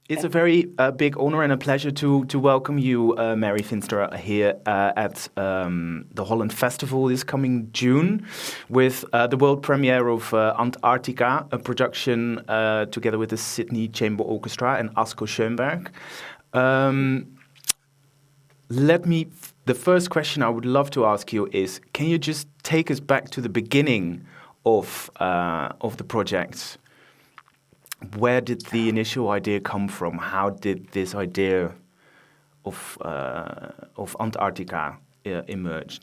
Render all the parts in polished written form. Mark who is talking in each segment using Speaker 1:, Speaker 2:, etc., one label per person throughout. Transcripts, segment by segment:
Speaker 1: It's a very big honor and a pleasure to welcome you, Mary Finsterer, here at the Holland Festival this coming June with the world premiere of Antarctica, a production together with the Sydney Chamber Orchestra and Asko Schönberg. The first question I would love to ask you is, can you just take us back to the beginning of the project? Where did the initial idea come from? How did this idea of Antarctica emerge?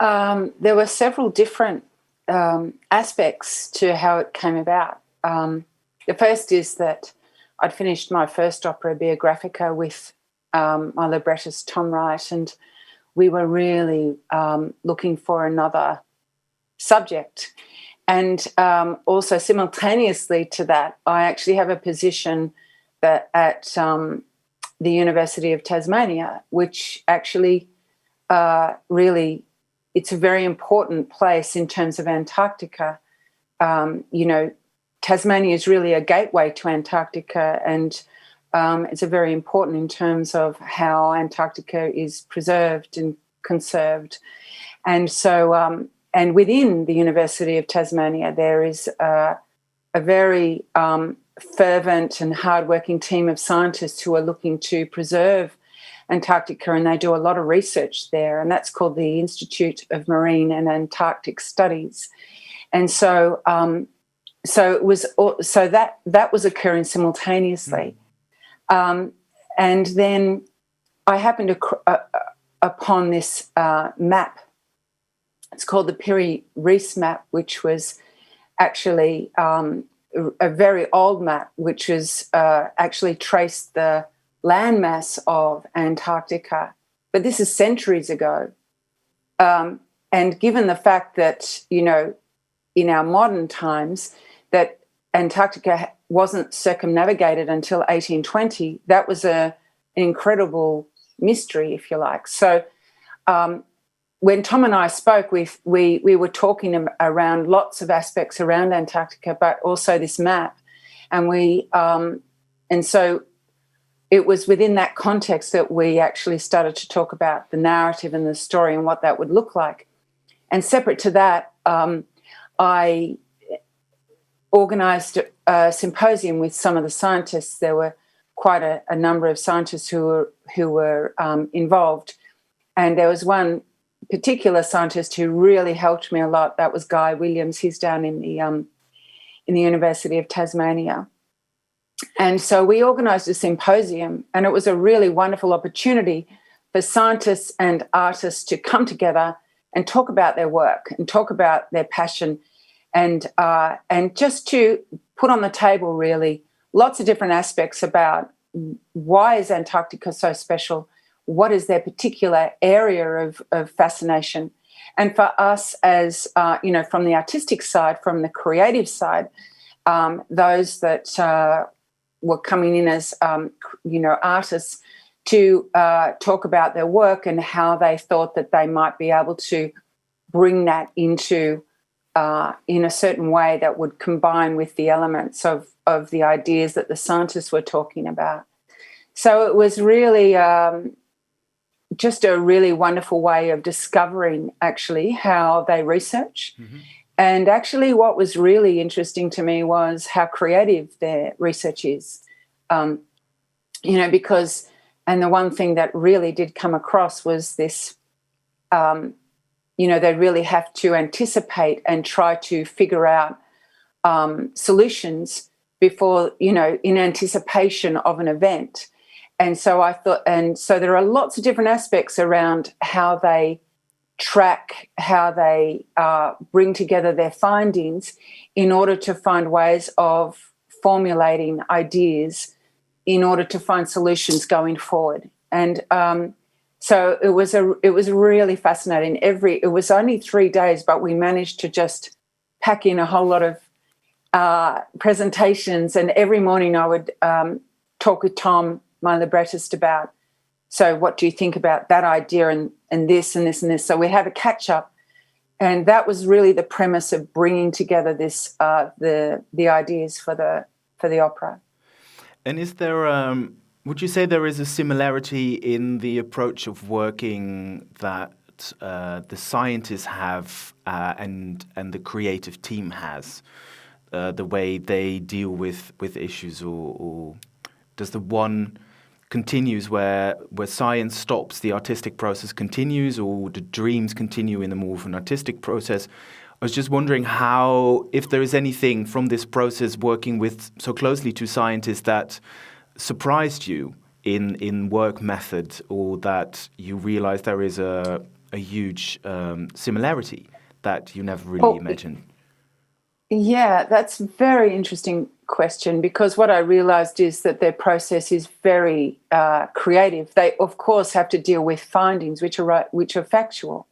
Speaker 2: There were several different aspects to how it came about. The first is that I'd finished my first opera, Biographica, with my librettist Tom Wright, and we were really looking for another subject. And also simultaneously to that, I actually have a position that at the University of Tasmania, which actually really, it's a very important place in terms of Antarctica. Tasmania is really a gateway to Antarctica, and it's a very important in terms of how Antarctica is preserved and conserved. And so and within the University of Tasmania, there is a very fervent and hardworking team of scientists who are looking to preserve Antarctica, and they do a lot of research there, and that's called the Institute of Marine and Antarctic Studies. And so, that was occurring simultaneously, and then I happened upon this map. It's called the Piri-Reis map, which was actually a very old map, which was actually traced the landmass of Antarctica. But this is centuries ago. And given the fact that, in our modern times, that Antarctica wasn't circumnavigated until 1820, that was an incredible mystery, if you like. So when Tom and I spoke, we were talking around lots of aspects around Antarctica, but also this map, and so it was within that context that we actually started to talk about the narrative and the story and what that would look like. And separate to that, I organised a symposium with some of the scientists. There were quite a number of scientists who were involved, and there was one particular scientist who really helped me a lot. That was Guy Williams. He's down in the University of Tasmania. And so we organised a symposium, and it was a really wonderful opportunity for scientists and artists to come together and talk about their work and talk about their passion, and just to put on the table really lots of different aspects about why is Antarctica so special. What is their particular area of fascination? And for us as, from the artistic side, from the creative side, those that were coming in as, artists to talk about their work and how they thought that they might be able to bring that into, in a certain way that would combine with the elements of the ideas that the scientists were talking about. So it was really just a really wonderful way of discovering actually how they research. Mm-hmm. And actually what was really interesting to me was how creative their research is, because, and the one thing that really did come across was this, they really have to anticipate and try to figure out solutions before, in anticipation of an event. And so I thought, and so there are lots of different aspects around how they track, how they bring together their findings in order to find ways of formulating ideas in order to find solutions going forward. And so it was really fascinating. It was only 3 days, but we managed to just pack in a whole lot of presentations. And every morning I would talk with Tom, my librettist, about, so what do you think about that idea and this and this and this? So we have a catch up, and that was really the premise of bringing together this the ideas for the opera.
Speaker 1: And is there, would you say there is a similarity in the approach of working that the scientists have and the creative team has, the way they deal with issues, or does the one continues where science stops, the artistic process continues, or the dreams continue in a more of an artistic process? I was just wondering if there is anything from this process working with so closely to scientists that surprised you in work method, or that you realize there is a huge similarity that you never really imagined?
Speaker 2: Yeah, that's a very interesting question, because what I realized is that their process is very creative. They, of course, have to deal with findings which are factual.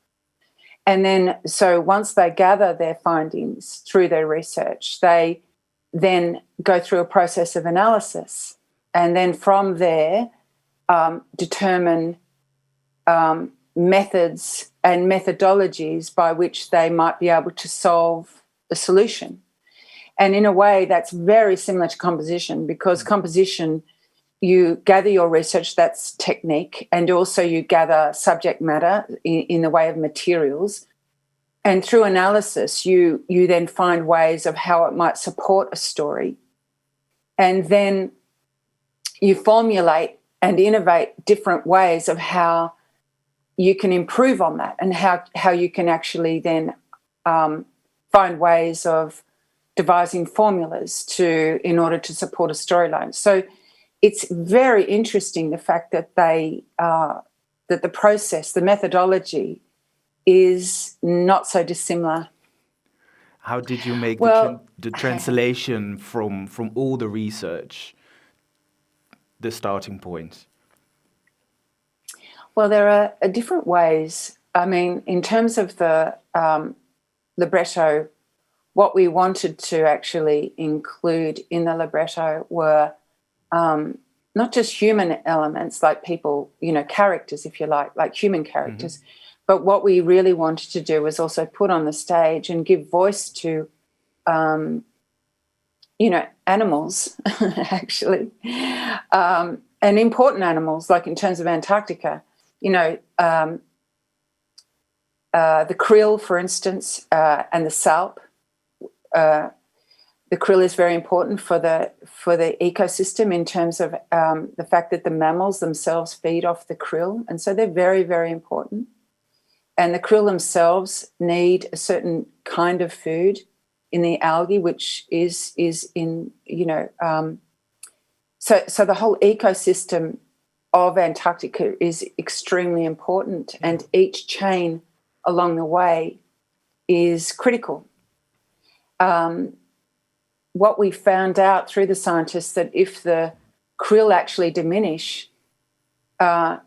Speaker 2: And then, so once they gather their findings through their research, they then go through a process of analysis, and then from there determine methods and methodologies by which they might be able to solve the solution. And in a way, that's very similar to composition, because composition, you gather your research, that's technique, and also you gather subject matter in the way of materials. And through analysis, you then find ways of how it might support a story. And then you formulate and innovate different ways of how you can improve on that, and how you can actually then find ways of devising formulas in order to support a storyline. So it's very interesting, the fact that that the process, the methodology, is not so dissimilar.
Speaker 1: How did you make the translation from all the research, the starting point?
Speaker 2: Well, there are different ways. I mean, in terms of the libretto, what we wanted to actually include in the libretto were not just human elements, like people, characters, if you like human characters, but what we really wanted to do was also put on the stage and give voice to, animals, actually, and important animals, like in terms of Antarctica, the krill, for instance, and the salp. The krill is very important for the ecosystem, in terms of the fact that the mammals themselves feed off the krill, and so they're very, very important. And the krill themselves need a certain kind of food in the algae, which is in so the whole ecosystem of Antarctica is extremely important, and each chain along the way is critical. What we found out through the scientists, that if the krill actually diminish,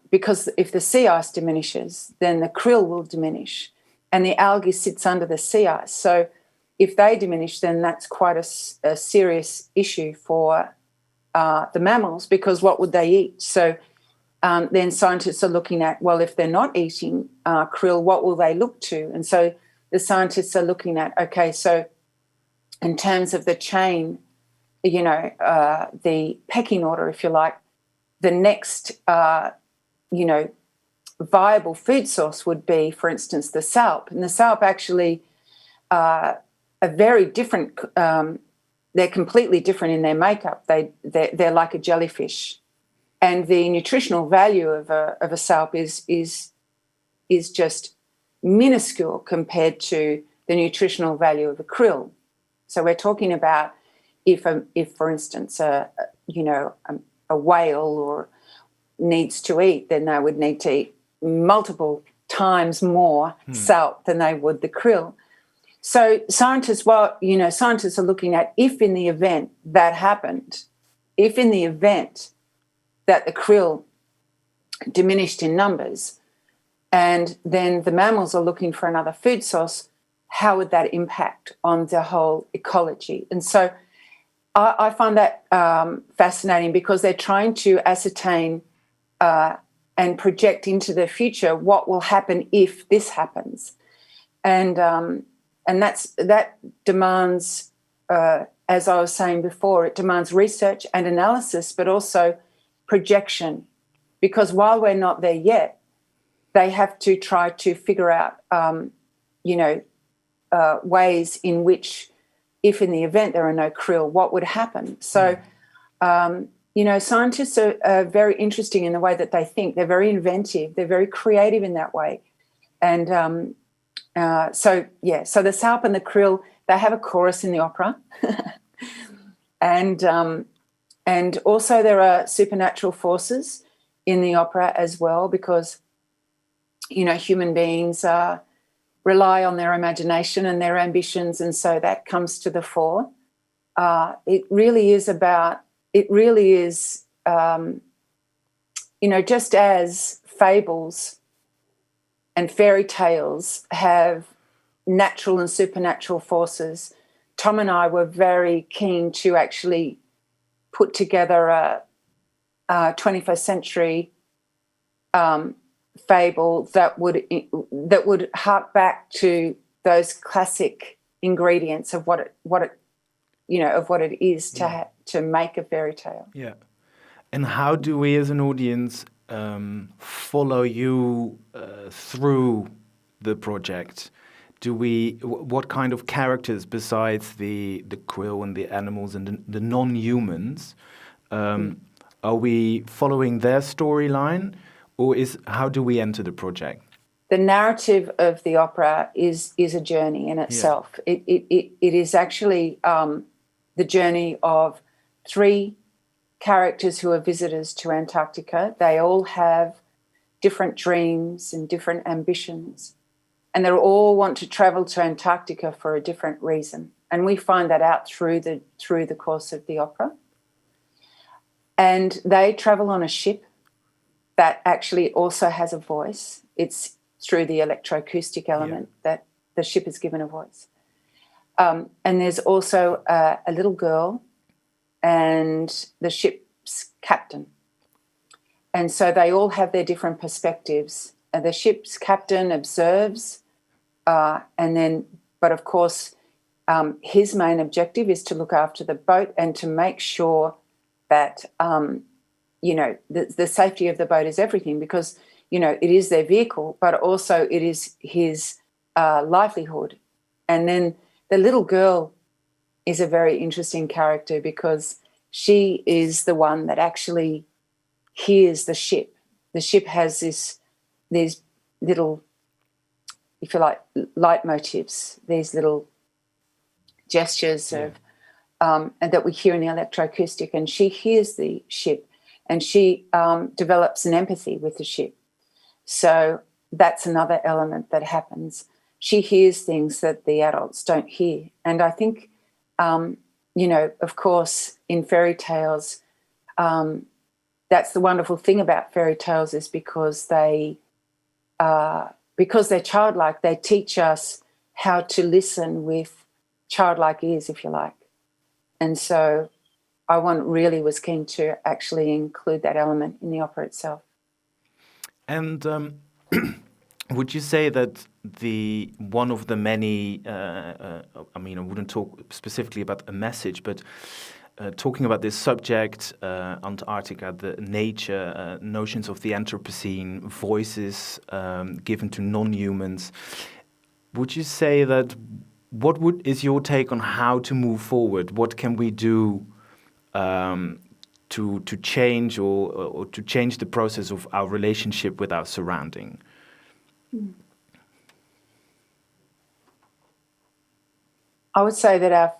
Speaker 2: because if the sea ice diminishes, then the krill will diminish, and the algae sits under the sea ice. So if they diminish, then that's quite a serious issue for the mammals, because what would they eat? So then scientists are looking at, well, if they're not eating krill, what will they look to? And so the scientists are looking at, okay, so in terms of the chain, the pecking order, if you like, the next, viable food source would be, for instance, the salp. And the salp actually are very different. They're completely different in their makeup. They're like a jellyfish, and the nutritional value of a salp is just minuscule compared to the nutritional value of a krill. So we're talking about if for instance, a whale or needs to eat, then they would need to eat multiple times more salp than they would the krill. So scientists are looking at, if in the event that happened, if in the event that the krill diminished in numbers, and then the mammals are looking for another food source, how would that impact on the whole ecology? And so I find that fascinating, because they're trying to ascertain and project into the future what will happen if this happens. And that demands as I was saying before, it demands research and analysis, but also projection, because while we're not there yet, they have to try to figure out, ways in which, if in the event there are no krill, what would happen. So, scientists are very interesting in the way that they think. They're very inventive. They're very creative in that way. And so the Salp and the krill, they have a chorus in the opera. And also there are supernatural forces in the opera as well, because, human beings rely on their imagination and their ambitions, and so that comes to the fore. It really is, just as fables and fairy tales have natural and supernatural forces, Tom and I were very keen to actually put together a 21st century fable that would hark back to those classic ingredients of what it is to make a fairy tale.
Speaker 1: Yeah. And how do we as an audience follow you through the project? What kind of characters besides the krill and the animals and the non-humans are we following their storyline, or how do we enter the project?
Speaker 2: The narrative of the opera is a journey in itself. Yeah. It is actually the journey of 3 characters who are visitors to Antarctica. They all have different dreams and different ambitions, and they all want to travel to Antarctica for a different reason. And we find that out through the course of the opera. And they travel on a ship that actually also has a voice. It's through the electroacoustic element that the ship is given a voice. And there's also a little girl and the ship's captain. And so they all have their different perspectives. And the ship's captain observes, but of course, his main objective is to look after the boat and to make sure that, the safety of the boat is everything, because, it is their vehicle, but also it is his livelihood. And then the little girl is a very interesting character, because she is the one that actually hears the ship. The ship has these little, if you like, leitmotifs, these little gestures and that we hear in the electroacoustic, and she hears the ship, and she develops an empathy with the ship. So that's another element that happens. She hears things that the adults don't hear. And I think, of course, in fairy tales, that's the wonderful thing about fairy tales, is because they're childlike, they teach us how to listen with childlike ears, if you like. And so I really was keen to actually include that element in the opera itself.
Speaker 1: And would you say that one of the many, I wouldn't talk specifically about a message, but talking about this subject, Antarctica, the nature, notions of the Anthropocene, voices given to non-humans, would you say that is your take on how to move forward? What can we do to change or to change the process of our relationship with our surrounding?
Speaker 2: I would say that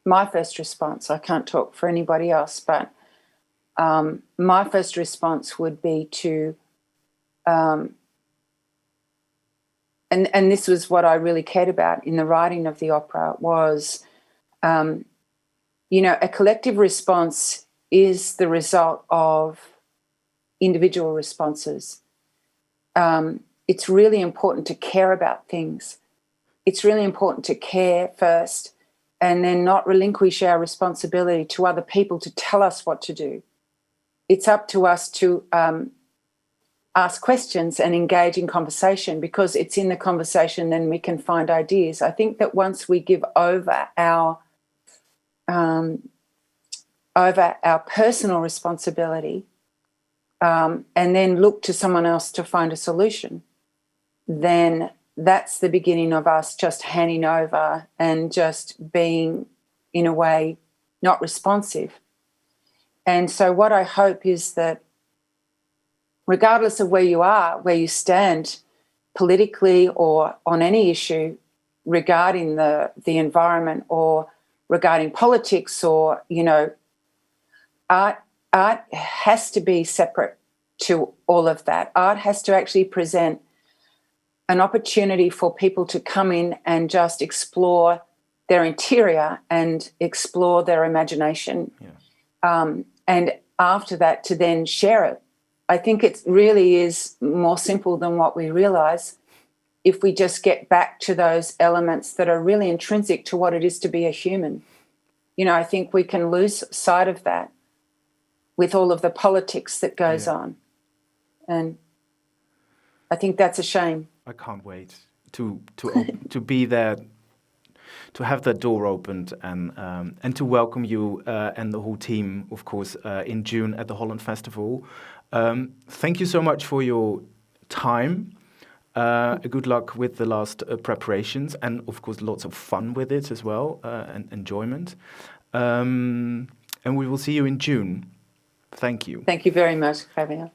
Speaker 2: my first response, I can't talk for anybody else, but my first response would be to, and this was what I really cared about in the writing of the opera, was, a collective response is the result of individual responses. It's really important to care about things. It's really important to care first, and then not relinquish our responsibility to other people to tell us what to do. It's up to us to ask questions and engage in conversation, because it's in the conversation then we can find ideas. I think that once we give over our personal responsibility and then look to someone else to find a solution, then that's the beginning of us just handing over and just being, in a way, not responsive. And so what I hope is that regardless of where you are, where you stand politically or on any issue regarding the environment or regarding politics or, you know, art has to be separate to all of that. Art has to actually present an opportunity for people to come in and just explore their interior and explore their imagination. Yeah. And after that, to then share it. I think it really is more simple than what we realise if we just get back to those elements that are really intrinsic to what it is to be a human. You know, I think we can lose sight of that with all of the politics that goes on. And I think that's a shame.
Speaker 1: I can't wait to be there, to have that door opened, and to welcome you and the whole team, of course, in June at the Holland Festival. Thank you so much for your time. Good luck with the last preparations, and of course, lots of fun with it as well, and enjoyment. And we will see you in June. Thank you.
Speaker 2: Thank you very much, Ravian.